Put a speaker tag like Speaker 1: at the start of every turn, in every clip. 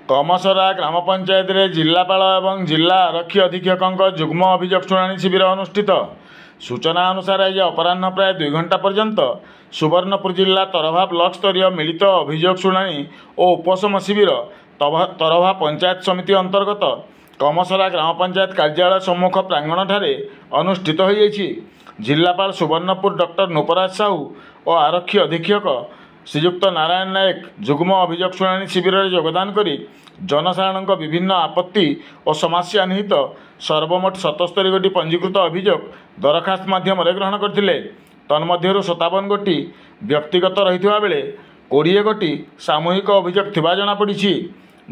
Speaker 1: कमसरा ग्राम पंचायत रे जिलापाल एवं जिला आरक्षी अधीक्षक जुग्म अभियोग शुणाणी शिविर अनुष्ठित। सूचना अनुसार आज अपराह्न प्राय 2 घंटा पर्यंत सुवर्णपुर जिला तरभा ब्लॉक स्तरीय मिलित अभियोग शुणाणी और उपशम शिविर तरभा पंचायत समिति अंतर्गत कमसरा ग्राम पंचायत कार्यालय सम्मुख प्रांगण ठारे अनुष्ठित हो जाइछि। जिलापाल सुवर्णपुर डॉक्टर नूपराज साहू और आरक्षी अधीक्षक श्रीयुक्त नारायण नायक जुग्म अभियोग शुणाणी शिविर में योगदान करी जनसाधारण विभिन्न आपत्ति और समस्या निहित सर्वमोट 77 गोटी पंजीकृत अभियोग दरखास्त माध्यम ग्रहण करथिले। तन्मध्यरु 57 गोटी व्यक्तिगत रहिथिबा बेले 20 गोटी सामूहिक अभियोग थिबा जणा पड़िछि।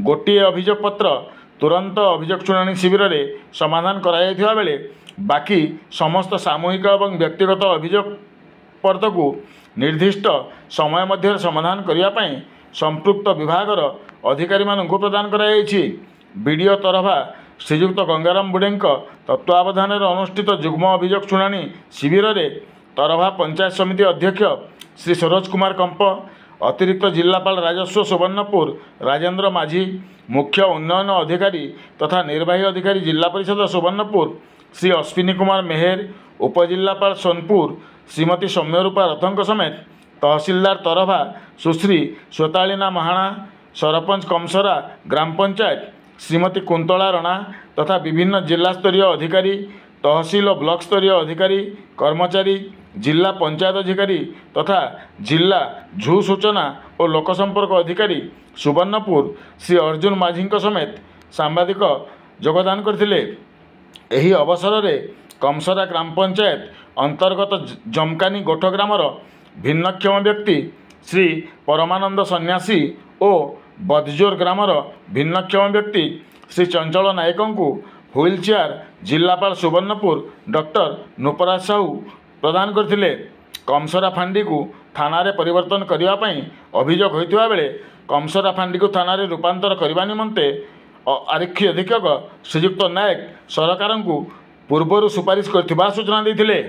Speaker 1: गोटे अभियोग पत्र तुरंत अभियोग शुणाणी शिविर में समाधान कराइथिबा बेले बाकी समस्त सामूहिक और व्यक्तिगत अभियोग पर्द को निर्दिष्ट समय मध्य समाधान करने संपृक्त विभागर अधिकारी मानक प्रदान कराइछि। बीडीओ तरभा श्रीयुक्त गंगाराम बुढ़े तत्वावधान अनुष्ठित जुग्म अभियोग शुणाणी शिविर में तरभा पंचायत समिति अध्यक्ष श्री सरोज कुमार कंप, अतिरिक्त जिलापाल राजस्व सुवर्णपुर राजेन्द्र माझी, मुख्य उन्नयन अधिकारी तथा निर्वाही अधिकारी जिला परिषद सुवर्णपुर श्री अश्विनी कुमार मेहर, उपजिलापाल सोनपुर श्रीमती सौम्यरूपा रथों समेत तहसीलदार तरभा सुश्री श्वेतालीना महाणा, सरपंच कमसरा ग्राम पंचायत श्रीमती कुंतला रणा तथा विभिन्न जिला स्तरीय अधिकारी, तहसील और ब्लॉक स्तरीय अधिकारी, कर्मचारी, जिला पंचायत अधिकारी तथा जिला झू सूचना और लोकसंपर्क अधिकारी सुवर्णपुर श्री अर्जुन माझी समेत सांबादिक योगदान करथिले। एही अवसर में कमसरा ग्राम पंचायत अंतर्गत जमकानी गोठ ग्रामर भिन्नक्षम व्यक्ति श्री परमानंद सन्यासी और बदजोर ग्रामर भिन्नक्षम व्यक्ति श्री चंचल नायक को व्हील चेयर जिलापाल सुवर्णपुर डॉक्टर नूपराज साहू प्रदान करथिले। कमसरा फांडी को थाना रे परिवर्तन करने अभियोग होता बेले कमसरा फांडी को थाना रे रूपांतर करने निमंते आरक्षी अधीक्षक श्रीयुक्त नायक सरकार को पूर्वर सुपारिश करथिबा सूचना देथिले।